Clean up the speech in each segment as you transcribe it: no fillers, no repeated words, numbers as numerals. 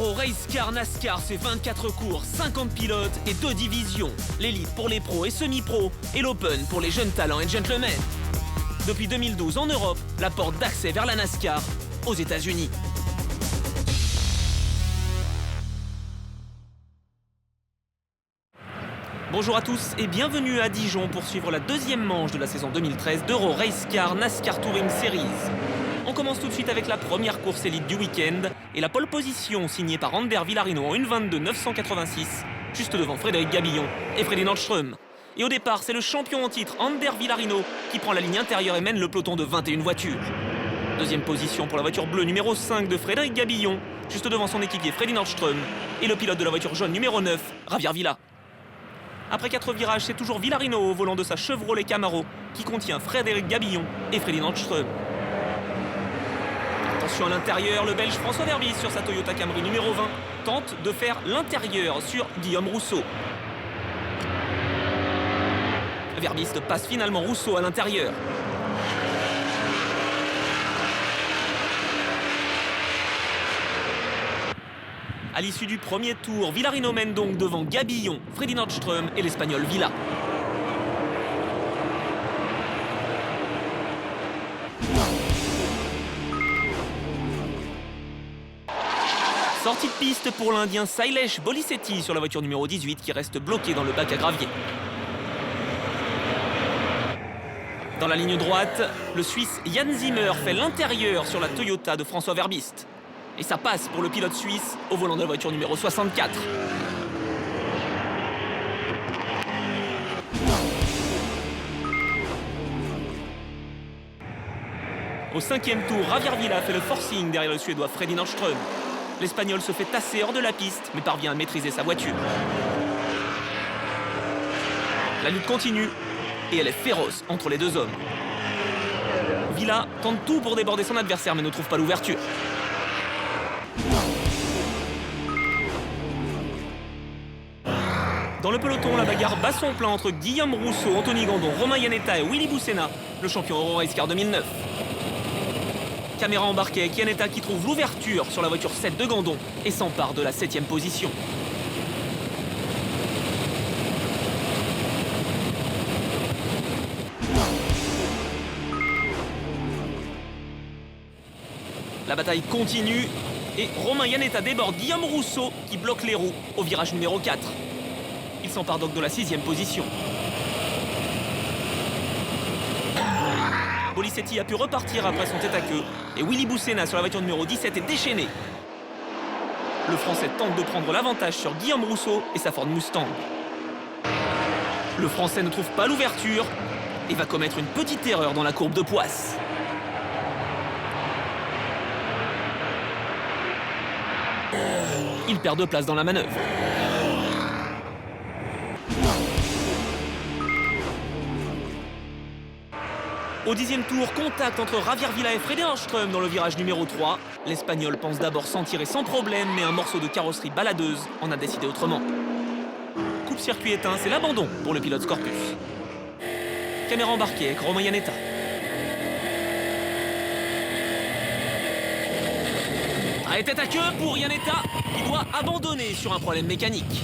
Euro Race Car NASCAR, c'est 24 courses, 50 pilotes et 2 divisions. L'élite pour les pros et semi-pros et l'open pour les jeunes talents et gentlemen. Depuis 2012 en Europe, la porte d'accès vers la NASCAR aux États-Unis. Bonjour à tous et bienvenue à Dijon pour suivre la deuxième manche de la saison 2013 d'Euro Race Car NASCAR Touring Series. On commence tout de suite avec la première course élite du week-end et la pole position signée par Ander Villarino en 1:22.986, juste devant Frédéric Gabillon et Freddy Nordström. Et au départ, c'est le champion en titre Ander Villarino qui prend la ligne intérieure et mène le peloton de 21 voitures. Deuxième position pour la voiture bleue numéro 5 de Frédéric Gabillon, juste devant son équipier Freddy Nordström et le pilote de la voiture jaune numéro 9, Javier Villa. Après 4 virages, c'est toujours Villarino au volant de sa Chevrolet Camaro qui contient Frédéric Gabillon et Freddy Nordström. Attention à l'intérieur, le Belge François Verbis sur sa Toyota Camry numéro 20 tente de faire l'intérieur sur Guillaume Rousseau. Verbis passe finalement Rousseau à l'intérieur. À l'issue du premier tour, Villarino mène donc devant Gabillon, Freddy Nordström et l'Espagnol Villa. Sortie de piste pour l'Indien Sailesh Bolisetti sur la voiture numéro 18 qui reste bloquée dans le bac à gravier. Dans la ligne droite, le Suisse Jan Zimmer fait l'intérieur sur la Toyota de François Verbist. Et ça passe pour le pilote suisse au volant de la voiture numéro 64. Au 5e tour, Javier Villa fait le forcing derrière le Suédois Freddy Nordström. L'Espagnol se fait tasser hors de la piste, mais parvient à maîtriser sa voiture. La lutte continue, et elle est féroce entre les deux hommes. Villa tente tout pour déborder son adversaire, mais ne trouve pas l'ouverture. Dans le peloton, la bagarre bat son plein entre Guillaume Rousseau, Anthony Gandon, Romain Iannetta et Willy Boussena, le champion Euro Race Car 2009. Caméra embarquée avec Iannetta qui trouve l'ouverture sur la voiture 7 de Gandon et s'empare de la 7e position. La bataille continue et Romain Iannetta déborde Guillaume Rousseau qui bloque les roues au virage numéro 4. Il s'empare donc de la 6e position. Bolisetti a pu repartir après son tête-à-queue et Willy Boussena sur la voiture numéro 17 est déchaîné. Le Français tente de prendre l'avantage sur Guillaume Rousseau et sa Ford Mustang. Le Français ne trouve pas l'ouverture et va commettre une petite erreur dans la courbe de Poisse. Il perd 2 places dans la manœuvre. Au 10e tour, contact entre Javier Villa et Freddy Nordström dans le virage numéro 3. L'Espagnol pense d'abord s'en tirer sans problème, mais un morceau de carrosserie baladeuse en a décidé autrement. Coupe-circuit éteint, c'est l'abandon pour le pilote Scorpus. Caméra embarquée avec Romain Iannetta. Allez, tête à queue pour Iannetta, qui doit abandonner sur un problème mécanique.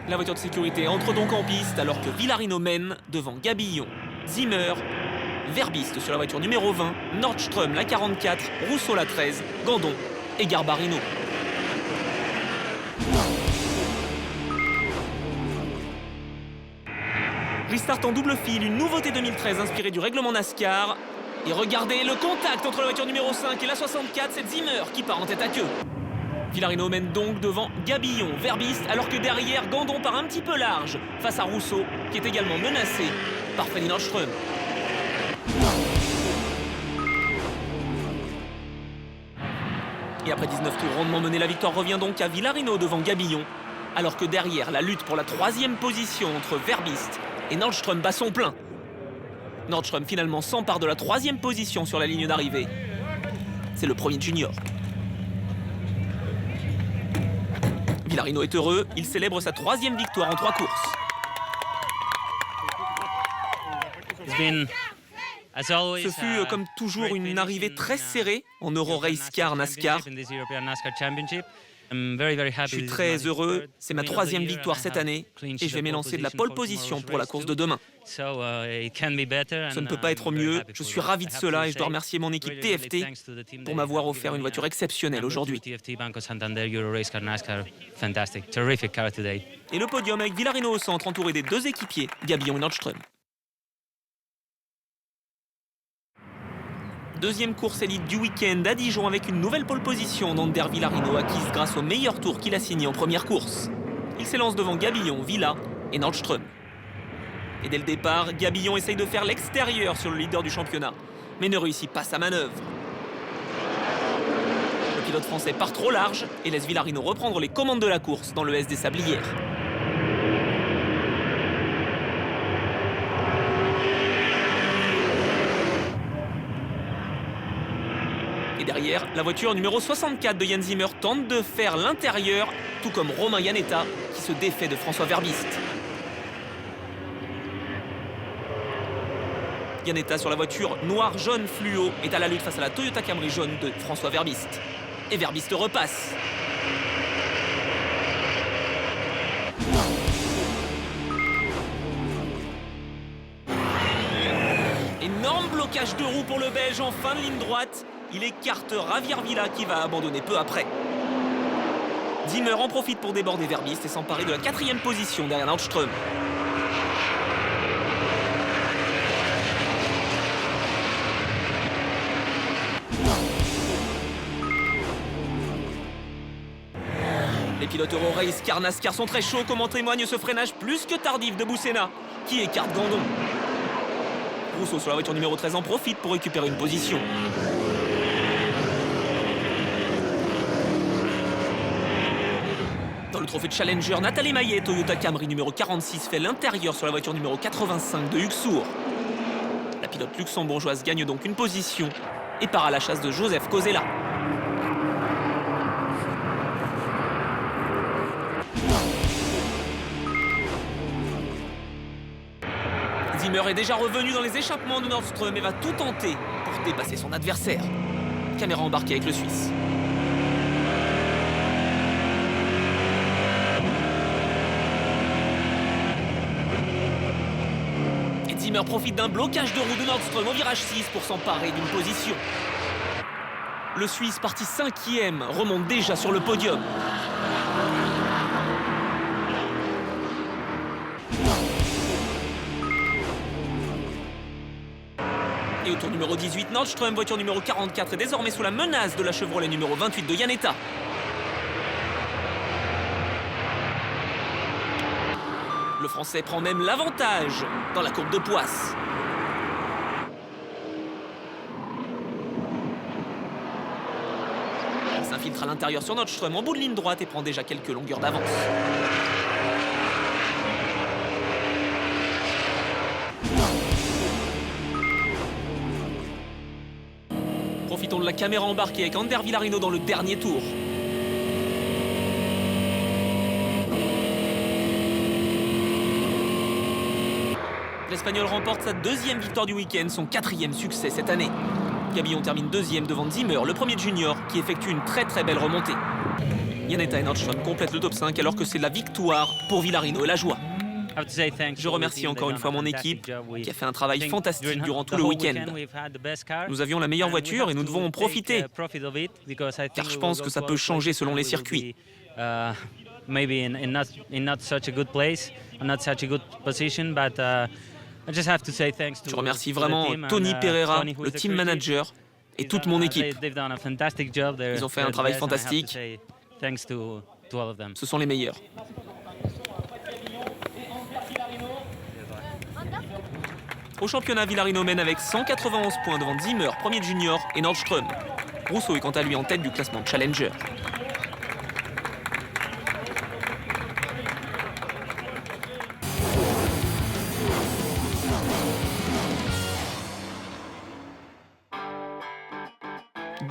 La voiture de sécurité entre donc en piste alors que Villarino mène devant Gabillon, Zimmer, Verbist sur la voiture numéro 20, Nordström la 44, Rousseau la 13, Gandon et Garbarino. Restart en double fil, une nouveauté 2013 inspirée du règlement NASCAR. Et regardez le contact entre la voiture numéro 5 et la 64, c'est Zimmer qui part en tête à queue. Villarino mène donc devant Gabillon, Verbist, alors que derrière, Gandon part un petit peu large face à Rousseau, qui est également menacé par Freddy Nordström. Et après 19 tours rondement menés, la victoire revient donc à Villarino devant Gabillon, alors que derrière, la lutte pour la 3e position entre Verbist et Nordström bat son plein. Nordström finalement s'empare de la 3e position sur la ligne d'arrivée. C'est le premier junior. Villarino est heureux, il célèbre sa 3e victoire en 3 courses. It's been Ce fut comme toujours une arrivée très serrée en Euro Race Car NASCAR. Je suis très heureux, c'est ma 3e victoire cette année et je vais m'élancer de la pole position pour la course de demain. Ce ne peut pas être mieux, je suis ravi de cela et je dois remercier mon équipe TFT pour m'avoir offert une voiture exceptionnelle aujourd'hui. Et le podium avec Villarino au centre, entouré des 2 équipiers, Gabillon et Nordström. Deuxième course élite du week-end à Dijon avec une nouvelle pole position d'Ander Villarino acquise grâce au meilleur tour qu'il a signé en première course. Il s'élance devant Gabillon, Villa et Nordström. Et dès le départ, Gabillon essaye de faire l'extérieur sur le leader du championnat, mais ne réussit pas sa manœuvre. Le pilote français part trop large et laisse Villarino reprendre les commandes de la course dans le S des Sablières. Et derrière, la voiture numéro 64 de Jan Zimmer tente de faire l'intérieur, tout comme Romain Iannetta qui se défait de François Verbist. Iannetta sur la voiture noir-jaune fluo est à la lutte face à la Toyota Camry jaune de François Verbist. Et Verbist repasse. Énorme blocage de roue pour le Belge en fin de ligne droite. Il écarte Javier Villa qui va abandonner peu après. Zimmer en profite pour déborder Verbist et s'emparer de la 4e position derrière Nordström. Les pilotes Euro Race Car NASCAR sont très chauds, comme en témoigne ce freinage plus que tardif de Boussena, qui écarte Gandon. Rousseau sur la voiture numéro 13 en profite pour récupérer une position. Dans le trophée de Challenger, Nathalie Maillet, Toyota Camry numéro 46, fait l'intérieur sur la voiture numéro 85 de Huxour. La pilote luxembourgeoise gagne donc une position et part à la chasse de Joseph Cosella. Zimmer est déjà revenu dans les échappements de Nordström et va tout tenter pour dépasser son adversaire. Caméra embarquée avec le Suisse. Et Zimmer profite d'un blocage de roue de Nordström au virage 6 pour s'emparer d'une position. Le Suisse, parti 5e, remonte déjà sur le podium. Et au tour numéro 18, Nordström, voiture numéro 44, est désormais sous la menace de la Chevrolet numéro 28 de Iannetta. Le Français prend même l'avantage dans la courbe de Poisse. Il s'infiltre à l'intérieur sur Nordström en bout de ligne droite et prend déjà quelques longueurs d'avance. Profitons de la caméra embarquée avec Ander Villarino dans le dernier tour. L'Espagnol remporte sa 2e victoire du week-end, son 4e succès cette année. Gabillon termine 2e devant Zimmer, le premier junior, qui effectue une très belle remontée. Iannetta et Nordström complètent le top 5 alors que c'est la victoire pour Villarino et la joie. Je remercie encore une fois mon équipe qui a fait un travail fantastique durant tout le week-end. Nous avions la meilleure voiture et nous devons en profiter, car je pense que ça peut changer selon les circuits. Je remercie vraiment Tony Pereira, le team manager et toute mon équipe. Ils ont fait un travail fantastique. Ce sont les meilleurs. Au championnat, Villarino mène avec 191 points devant Zimmer, premier junior, et Nordström. Rousseau est quant à lui en tête du classement Challenger.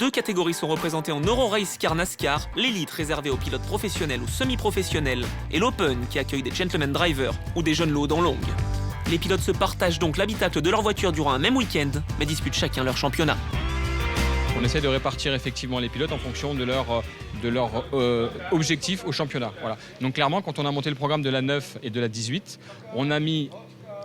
Deux catégories sont représentées en Euro Race Car NASCAR, l'élite réservée aux pilotes professionnels ou semi-professionnels, et l'Open qui accueille des gentlemen drivers ou des jeunes lots dans longue. Les pilotes se partagent donc l'habitacle de leur voiture durant un même week-end, mais disputent chacun leur championnat. On essaie de répartir effectivement les pilotes en fonction de leur objectif au championnat. Voilà. Donc clairement, quand on a monté le programme de la 9 et de la 18, on a mis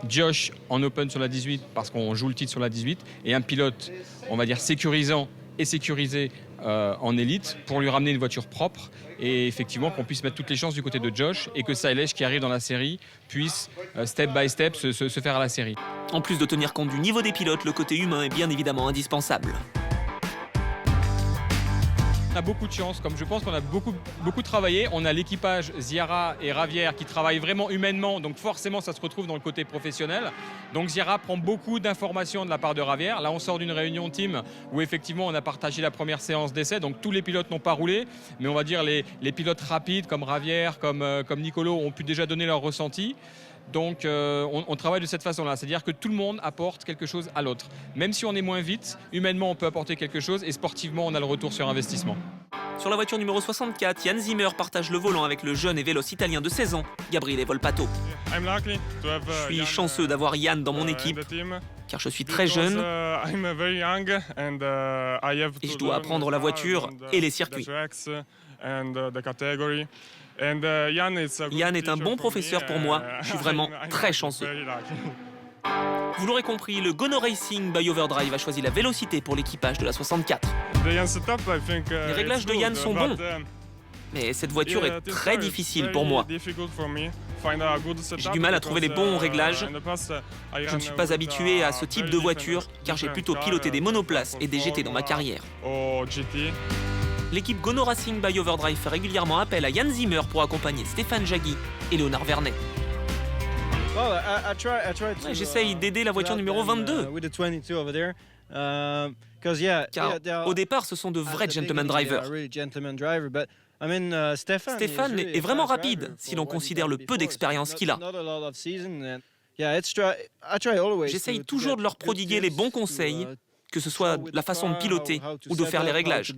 Josh en open sur la 18 parce qu'on joue le titre sur la 18 et un pilote, on va dire, sécurisant et sécurisé en élite pour lui ramener une voiture propre et effectivement qu'on puisse mettre toutes les chances du côté de Josh et que Sailesh qui arrive dans la série puisse step by step se faire à la série. En plus de tenir compte du niveau des pilotes, le côté humain est bien évidemment indispensable. On a beaucoup de chance, comme je pense qu'on a beaucoup travaillé. On a l'équipage Ziara et Ravière qui travaillent vraiment humainement, donc forcément ça se retrouve dans le côté professionnel. Donc Ziara prend beaucoup d'informations de la part de Ravière. Là on sort d'une réunion team où effectivement on a partagé la première séance d'essai, donc tous les pilotes n'ont pas roulé, mais on va dire les pilotes rapides comme Ravière, comme Nicolo ont pu déjà donner leur ressenti. Donc on travaille de cette façon-là, c'est-à-dire que tout le monde apporte quelque chose à l'autre. Même si on est moins vite, humainement on peut apporter quelque chose et sportivement on a le retour sur investissement. Sur la voiture numéro 64, Jan Zimmer partage le volant avec le jeune et véloce italien de 16 ans, Gabriele Volpato. Je suis chanceux d'avoir Jan dans mon équipe, car je suis très jeune et je dois apprendre la voiture et les circuits. Jan est un bon professeur pour moi, je suis vraiment très chanceux. Vous l'aurez compris, le Gono Racing by Overdrive a choisi la vélocité pour l'équipage de la 64. Les réglages de Jan sont bons, mais cette voiture est très difficile pour moi. J'ai du mal à trouver les bons réglages. Je ne suis pas habitué à ce type de voiture, car j'ai plutôt piloté des monoplaces et des GT dans ma carrière. L'équipe Gono Racing by Overdrive fait régulièrement appel à Jan Zimmer pour accompagner Stéphane Jaggi et Léonard Vernet. J'essaye d'aider la voiture numéro 22. Car au départ, ce sont de vrais gentleman drivers. Stéphane est vraiment rapide si l'on considère le peu d'expérience qu'il a. J'essaye toujours de leur prodiguer les bons conseils, que ce soit la façon de piloter ou de faire les réglages.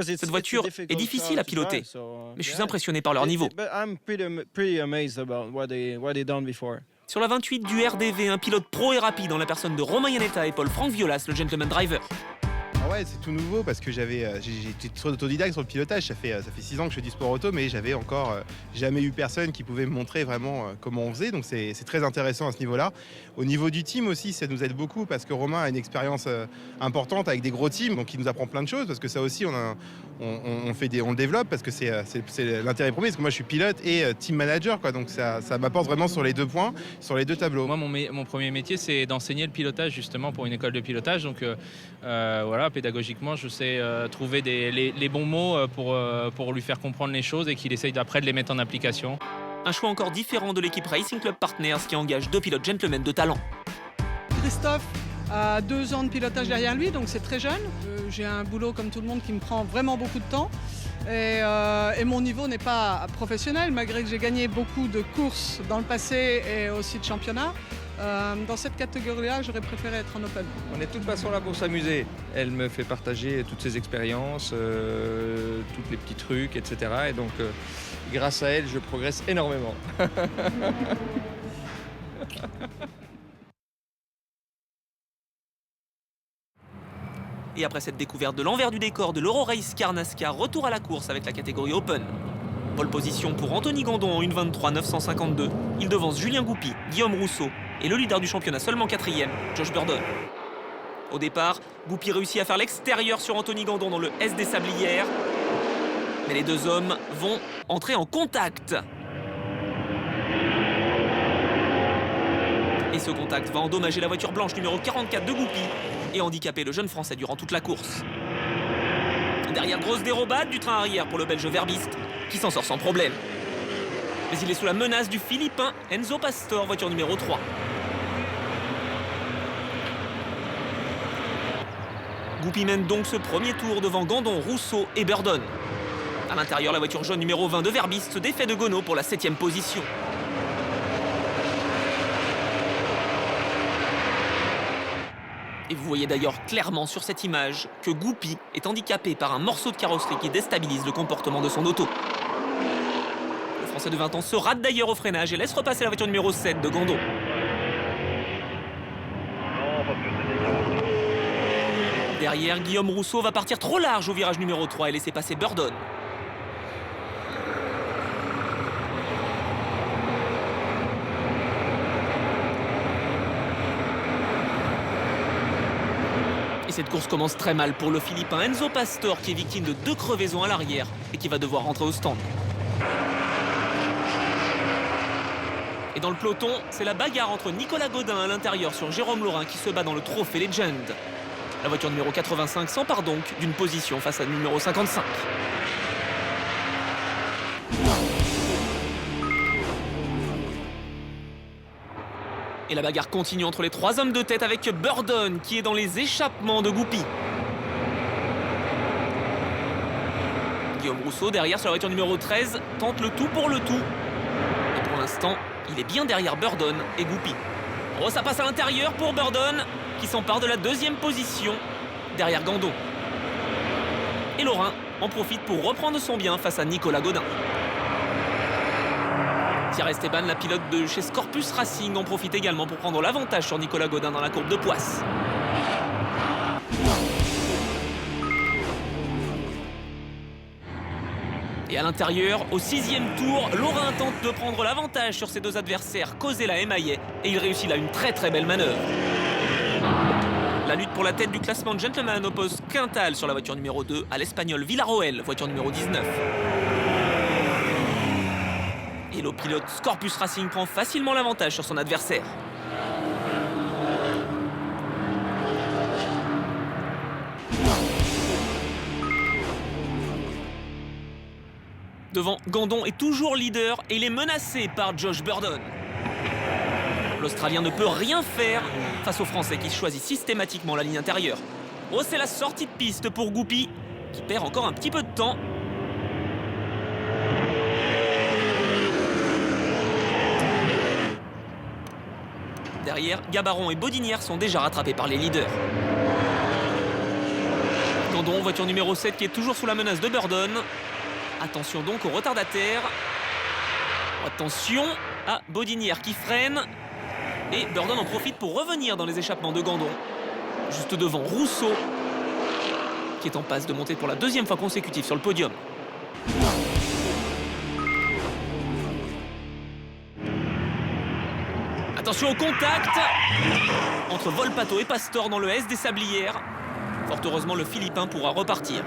Cette voiture est difficile à piloter, mais je suis impressionné par leur niveau. Sur la 28 du RDV, un pilote pro et rapide en la personne de Romain Iannetta et Paul-Franck Violas, le gentleman driver. Ah ouais, c'est tout nouveau parce que j'ai été trop autodidacte sur le pilotage. Ça fait 6 ans que je fais du sport auto, mais j'avais encore jamais eu personne qui pouvait me montrer vraiment comment on faisait. Donc c'est très intéressant à ce niveau-là. Au niveau du team aussi, ça nous aide beaucoup parce que Romain a une expérience importante avec des gros teams, donc il nous apprend plein de choses parce que ça aussi on le développe parce que c'est l'intérêt premier. Parce que moi je suis pilote et team manager, quoi. Donc ça m'apporte vraiment sur les deux points, sur les deux tableaux. Moi mon premier métier c'est d'enseigner le pilotage justement pour une école de pilotage. Donc voilà. Pédagogiquement, je sais trouver les bons mots pour lui faire comprendre les choses et qu'il essaye après de les mettre en application. Un choix encore différent de l'équipe Racing Club Partners qui engage 2 pilotes gentlemen de talent. Christophe a 2 ans de pilotage derrière lui, donc c'est très jeune. J'ai un boulot comme tout le monde qui me prend vraiment beaucoup de temps. Et mon niveau n'est pas professionnel, malgré que j'ai gagné beaucoup de courses dans le passé et aussi de championnats. Dans cette catégorie-là, j'aurais préféré être en open. On est de toute façon là pour s'amuser. Elle me fait partager toutes ses expériences, tous les petits trucs, etc. Et donc, grâce à elle, je progresse énormément. Et après cette découverte de l'envers du décor de l'Euro Race Car NASCAR, retour à la course avec la catégorie Open. Pole position pour Anthony Gandon en 1.23 952. Il devance Julien Goupy, Guillaume Rousseau et le leader du championnat seulement 4e, Josh Burdon. Au départ, Goupy réussit à faire l'extérieur sur Anthony Gandon dans le S des Sablières. Mais les deux hommes vont entrer en contact. Et ce contact va endommager la voiture blanche numéro 44 de Goupy et handicaper le jeune Français durant toute la course. Derrière, grosse dérobade du train arrière pour le Belge Verbiste, qui s'en sort sans problème. Mais il est sous la menace du Philippin Enzo Pastor, voiture numéro 3. Goupy mène donc ce premier tour devant Gandon, Rousseau et Burdon. À l'intérieur, la voiture jaune numéro 20 de Verbiste se défait de Gono pour la 7e position. Et vous voyez d'ailleurs clairement sur cette image que Goupy est handicapé par un morceau de carrosserie qui déstabilise le comportement de son auto. Le Français de 20 ans se rate d'ailleurs au freinage et laisse repasser la voiture numéro 7 de Gandon. Derrière, Guillaume Rousseau va partir trop large au virage numéro 3 et laisser passer Burdon. Et cette course commence très mal pour le Philippin Enzo Pastor qui est victime de 2 crevaisons à l'arrière et qui va devoir rentrer au stand. Et dans le peloton, c'est la bagarre entre Nicolas Godin à l'intérieur sur Jérôme Laurin qui se bat dans le Trophée Legend. La voiture numéro 85 s'empare donc d'une position face à numéro 55. Et la bagarre continue entre les 3 hommes de tête avec Burdon qui est dans les échappements de Goupy. Guillaume Rousseau derrière sur la voiture numéro 13 tente le tout pour le tout. Et pour l'instant, il est bien derrière Burdon et Goupy. Oh, ça passe à l'intérieur pour Burdon qui s'empare de la 2e position derrière Gandon. Et Laurin en profite pour reprendre son bien face à Nicolas Godin. Thierry Esteban, la pilote de chez Scorpus Racing, en profite également pour prendre l'avantage sur Nicolas Godin dans la courbe de Poisse. Et à l'intérieur, au 6e tour, Laurin tente de prendre l'avantage sur ses 2 adversaires, Cosella et Maillet, et il réussit là une très belle manœuvre. La lutte pour la tête du classement gentleman oppose Quintal sur la voiture numéro 2 à l'Espagnol Villarroel, voiture numéro 19. Et le pilote Scorpus Racing prend facilement l'avantage sur son adversaire. Devant, Gandon est toujours leader et il est menacé par Josh Burdon. L'Australien ne peut rien faire face aux Français qui choisissent systématiquement la ligne intérieure. Oh, c'est la sortie de piste pour Goupy qui perd encore un petit peu de temps. Derrière, Gabaron et Bodinière sont déjà rattrapés par les leaders. Gandon, voiture numéro 7 qui est toujours sous la menace de Burdon. Attention donc aux retardataires. Attention à Bodinière qui freine. Et Burdon en profite pour revenir dans les échappements de Gandon. Juste devant Rousseau, qui est en passe de monter pour la 2e fois consécutive sur le podium. Attention au contact entre Volpato et Pastor dans le S des Sablières. Fort heureusement, le Philippin pourra repartir.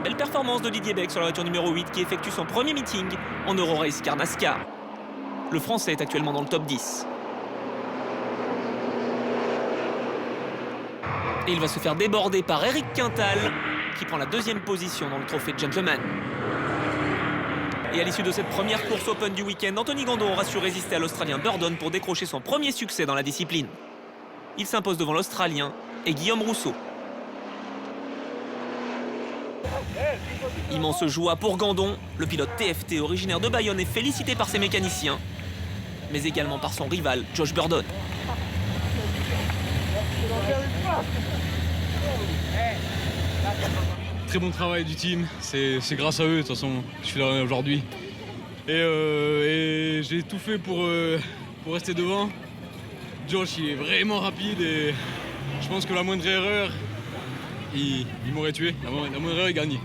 Belle performance de Didier Beck sur la voiture numéro 8 qui effectue son premier meeting en Euro-Race Car NASCAR. Le Français est actuellement dans le top 10. Et il va se faire déborder par Eric Quintal qui prend la 2e position dans le trophée de Gentleman. Et à l'issue de cette première course open du week-end, Anthony Gandon aura su résister à l'Australien Burdon pour décrocher son premier succès dans la discipline. Il s'impose devant l'Australien et Guillaume Rousseau. Immense joie pour Gandon, le pilote TFT originaire de Bayonne est félicité par ses mécaniciens, mais également par son rival Josh Burdon. Très bon travail du team, c'est grâce à eux de toute façon je suis là aujourd'hui. Et j'ai tout fait pour rester devant. Josh il est vraiment rapide et je pense que la moindre erreur, il m'aurait tué. La moindre erreur, il gagne.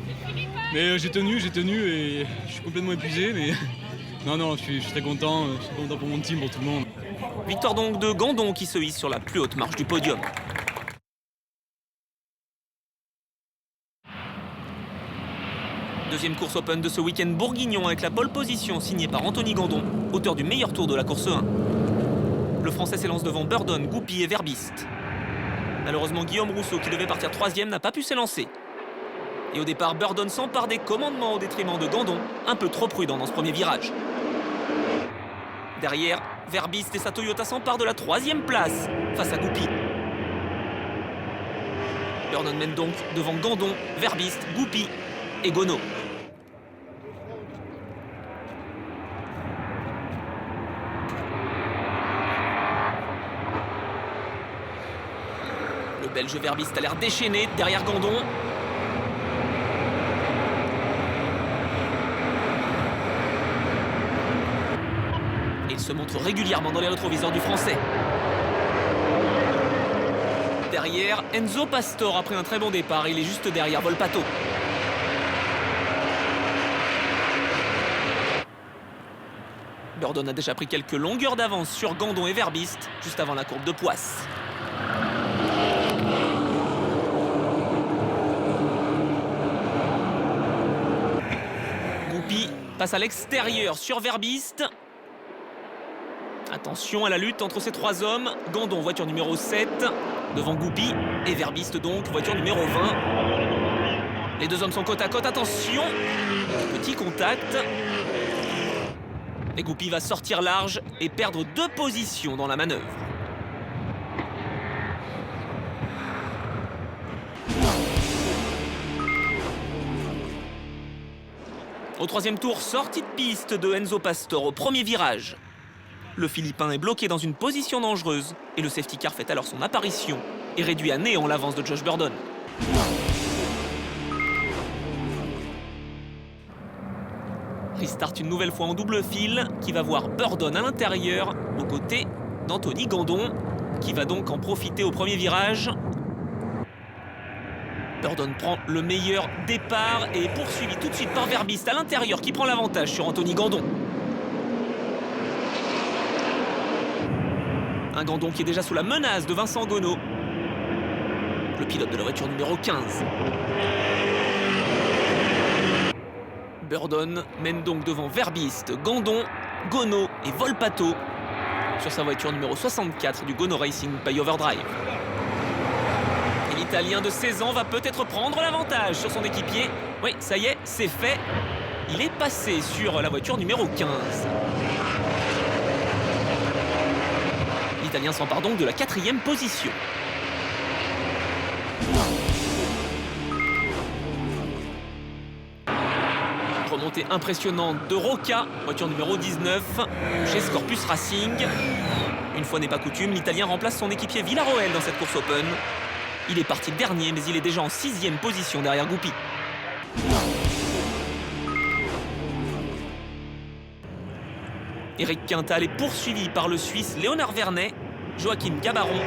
Mais j'ai tenu et je suis complètement épuisé. Mais non, je suis très content pour mon team, pour tout le monde. Victoire donc de Gandon qui se hisse sur la plus haute marche du podium. Deuxième course open de ce week-end bourguignon avec la pole position signée par Anthony Gandon, auteur du meilleur tour de la course 1. Le Français s'élance devant Burdon, Goupy et Verbiste. Malheureusement, Guillaume Rousseau, qui devait partir 3e, n'a pas pu s'élancer. Et au départ, Burdon s'empare des commandements au détriment de Gandon, un peu trop prudent dans ce premier virage. Derrière, Verbiste et sa Toyota s'emparent de la 3e place face à Goupy. Burdon mène donc devant Gandon, Verbiste, Goupy et Gonneau. Le Belge Verbiste a l'air déchaîné derrière Gandon. Et il se montre régulièrement dans les rétroviseurs du Français. Derrière, Enzo Pastor a pris un très bon départ. Il est juste derrière Volpato. Burdon a déjà pris quelques longueurs d'avance sur Gandon et Verbist, juste avant la courbe de Poisse. Goupy passe à l'extérieur sur Verbist. Attention à la lutte entre ces trois hommes. Gandon, voiture numéro 7, devant Goupy. Et Verbist donc, voiture numéro 20. Les deux hommes sont côte à côte. Attention, petit contact. Et Goupy va sortir large et perdre 2 positions dans la manœuvre. Au troisième tour, sortie de piste de Enzo Pastor au premier virage. Le Philippin est bloqué dans une position dangereuse et le safety car fait alors son apparition et réduit à néant l'avance de Josh Burdon. Restart une nouvelle fois en double fil qui va voir Burdon à l'intérieur aux côtés d'Anthony Gandon qui va donc en profiter au premier virage. Burdon prend le meilleur départ et est poursuivi tout de suite par Verbist à l'intérieur qui prend l'avantage sur Anthony Gandon. Un Gandon qui est déjà sous la menace de Vincent Gonneau, le pilote de la voiture numéro 15. Burdon mène donc devant Verbist, Gandon, Gonneau et Volpato sur sa voiture numéro 64 du Gonneau Racing by Overdrive. Et l'Italien de 16 ans va peut-être prendre l'avantage sur son équipier. Oui, ça y est, c'est fait. Il est passé sur la voiture numéro 15. L'Italien s'empare donc de la 4e position. Remontée impressionnante de Rocca, voiture numéro 19, chez Scorpus Racing. Une fois n'est pas coutume, l'Italien remplace son équipier Villarroel dans cette course open. Il est parti dernier, mais il est déjà en 6e position derrière Goupy. Eric Quintal est poursuivi par le Suisse Léonard Vernet, Joachim Gabaron,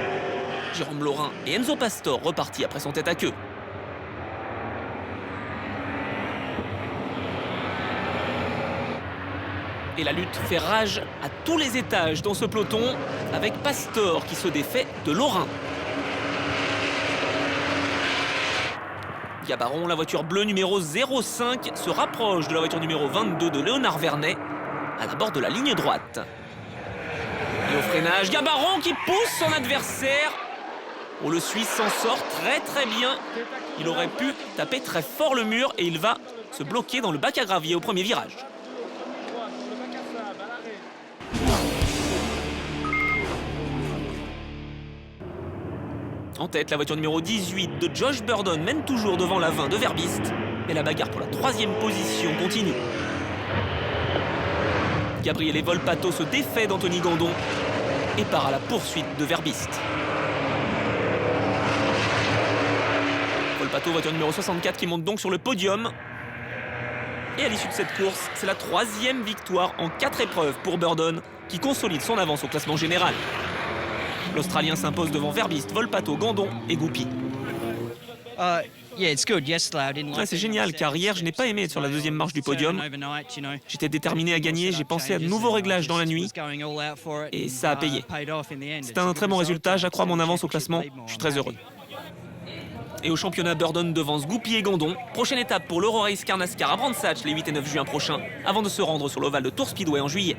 Jérôme Laurin et Enzo Pastor repartis après son tête-à-queue. Et la lutte fait rage à tous les étages dans ce peloton, avec Pastor qui se défait de Laurin. Gabaron, la voiture bleue numéro 05, se rapproche de la voiture numéro 22 de Léonard Vernet, à la bord de la ligne droite. Et au freinage, Gabaron qui pousse son adversaire. Oh, le Suisse s'en sort très bien. Il aurait pu taper très fort le mur et il va se bloquer dans le bac à gravier au premier virage. En tête, la voiture numéro 18 de Josh Burdon mène toujours devant la 20 de Verbist. Et la bagarre pour la 3e position continue. Gabriele Volpato se défait d'Anthony Gandon et part à la poursuite de Verbist. Volpato, voiture numéro 64, qui monte donc sur le podium. Et à l'issue de cette course, c'est la 3e victoire en 4 épreuves pour Burdon, qui consolide son avance au classement général. L'Australien s'impose devant Verbist, Volpato, Gandon et Goupy. C'est génial, car hier, je n'ai pas aimé être sur la 2e marche du podium. J'étais déterminé à gagner, j'ai pensé à de nouveaux réglages dans la nuit, et ça a payé. C'est un très bon résultat, j'accrois mon avance au classement, je suis très heureux. Et au championnat, Burdon devance Goupy et Gandon. Prochaine étape pour l'Euro Race Car NASCAR à Brands Hatch les 8 et 9 juin prochains, avant de se rendre sur l'ovale de Tour Speedway en juillet.